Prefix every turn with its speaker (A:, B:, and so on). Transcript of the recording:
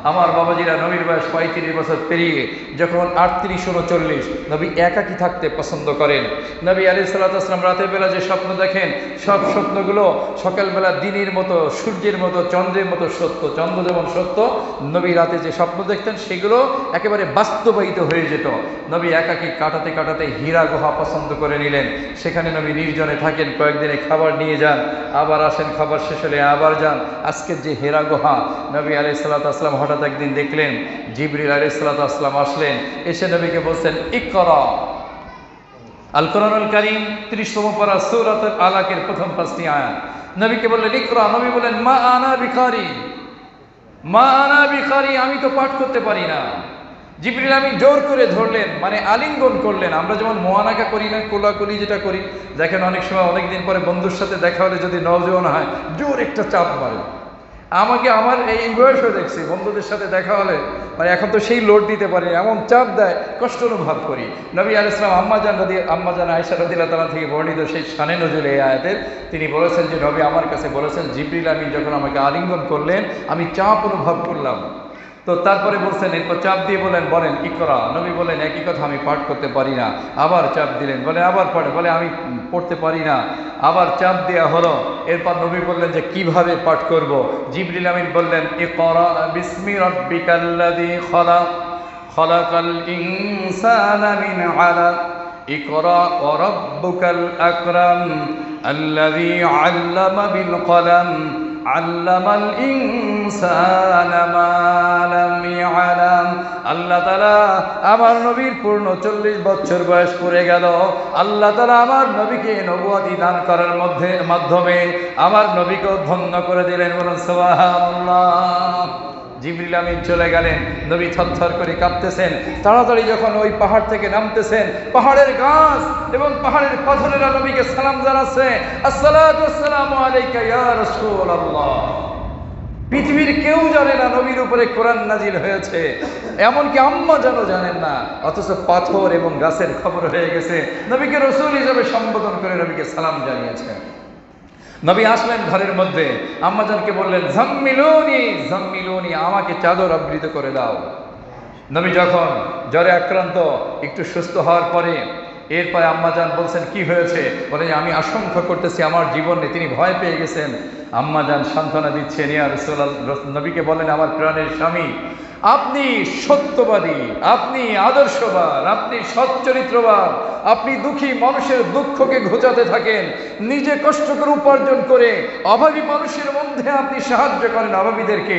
A: আমার বাবাজিরা নবীর বয়স 35 বছর পেরিয়ে যখন 38-39, নবী একাকী থাকতে পছন্দ করেন। নবী আলাইহিস সালাতু ওয়াস সালাম রাতের বেলা যে স্বপ্ন দেখেন, সব স্বপ্নগুলো সকালবেলা দিনের মতো, সূর্যের মতো, চন্দ্রের মতো সত্য। চন্দ্র যেমন সত্য, নবী রাতে যে স্বপ্ন দেখতেন সেগুলো একেবারে বাস্তবায়িত হয়ে যেত। নবী একাকী কাটাতে কাটাতে হীরা গুহা পছন্দ করে নিলেন। সেখানে নবী নির্জনে থাকেন, কয়েকদিনে খাবার নিয়ে যান, আবার আসেন, খাবার শেষ হলে আবার যান। আজকের যে হীরা গুহা, নবী আলাইহিস সালাতু ওয়াস সালাম হঠাৎ একদিন দেখলেন জিবরিল আলাইহিস সালাতু ওয়াস সালাম আসলেন, এসে নবীকে বলছেন ইকরা। আল কোরআনুল কারীম 30তম পারা সূরাতুল আলাকের প্রথম 5টি আয়াত। নবীকে বললেন ইকরা। নবী বললেন মা আনা বিকারি, মা আনা বিকারি, আমি তো পাঠ করতে পারি না। জিবরিল আমিন জোর করে ধরলেন, মানে আলিঙ্গন করলেন। আমরা যেমন মোয়ানাকা করি না, কোলাকুলি যেটা করি, দেখেন অনেক সময় অনেকদিন পরে বন্ধুর সাথে দেখা হলে যদি নওজোয়ান হয়, জোর একটা চাপ মারে। আমাকে আমার এই বয়সও দেখছি বন্ধুদের সাথে দেখা হলে, মানে এখন তো সেই লোড দিতে পারি, এমন চাপ দেয়, কষ্ট অনুভব করি। নবী আলাইহিস সালাম আম্মাজান আয়েশা রাদিয়াল্লাহু তাআলা থেকে বর্ণিত সেই শানে নজুলে এই আয়াতের, তিনি বলেছেন যে নবী আমার কাছে বলেছেন জিবরিল আমিন যখন আমাকে আলিঙ্গন করলেন আমি চাপ অনুভব করলাম। তো তারপরে বলছেন, এরপর চাপ দিয়ে বলেন ইকরা। নবী বলেন একই কথা, আমি পাঠ করতে পারি না। আবার চাপ দিলেন, বলে আবার পড়ে, বলে আমি পড়তে পারি না। আবার চাপ দেওয়া হলো। এরপর নবী বললেন যে কিভাবে পাঠ করব। জিবরিল আমিন বললেন ইকরা বিসমি রাব্বিকাল্লাযী খালাক, খালাকাল ইনসানা মিন আলাক, ইকরা ওয়া রাব্বুকাল আকরাম আল্লাযী আল্লামা বিল কলম আল্লামাল ইনসানা মা লাম ইয়ালাম। আল্লাহ তাআলা আমার নবীর পূর্ণ 40 বছর বয়স পড়ে গেল। আল্লাহ তাআলা আমার নবীকে নবুয়তি দান করার মাধ্যমে আমার নবীকে ধন্য করে দিলেন। বলুন সুবহানাল্লাহ। জিবরিল আমিন চলে গেলেন, নবী থরথর করে কাঁপতেছেন। তাড়াতাড়ি যখন ওই পাহাড় থেকে নামতেছেন, পাহাড়ের গাছ এবং পাহাড়ের পাথরেরা নবীকে সালাম জানাচ্ছে, আসসালাতু ওয়াসসালামু আলাইকা ইয়া রাসূলুল্লাহ। পৃথিবীর কেউ জানে না নবীর উপরে কোরআন নাজিল হয়েছে, এমনকি আম্মা জানেন না, অথচ পাথর এবং গাছের খবর হয়ে গেছে। নবীকে রাসূল হিসেবে সম্বোধন করে নবীকে সালাম জানিয়েছেন। নবী আসলেন ঘরের মধ্যে, আম্মাজানকে বললেন জাম্মিলুনি জাম্মিলুনি, আমাকে চাদর আবৃত করে দাও। নবী যখন জ্বরে আক্রান্ত, একটু সুস্থ হওয়ার পরে এরপরে আম্মাজান বলছেন কি হয়েছে, বলে আমি আশঙ্কা করতেছি আমার জীবনে। তিনি ভয় পেয়ে গেছেন। আম্মাজান সান্ত্বনা দিচ্ছেন, ইয়া রাসূলুল্লাহ। নবীকে বলেন আমার প্রাণের স্বামী, আপনি সত্যবাদী, আপনি আদর্শবান, আপনি সচ্চরিত্রবান, আপনি দুঃখী মানুষের দুঃখকে ঘোচাতে থাকেন, নিজে কষ্ট করে উপার্জন করে অভাবী মানুষের মধ্যে আপনি সাহায্য করেন অভাবীদেরকে।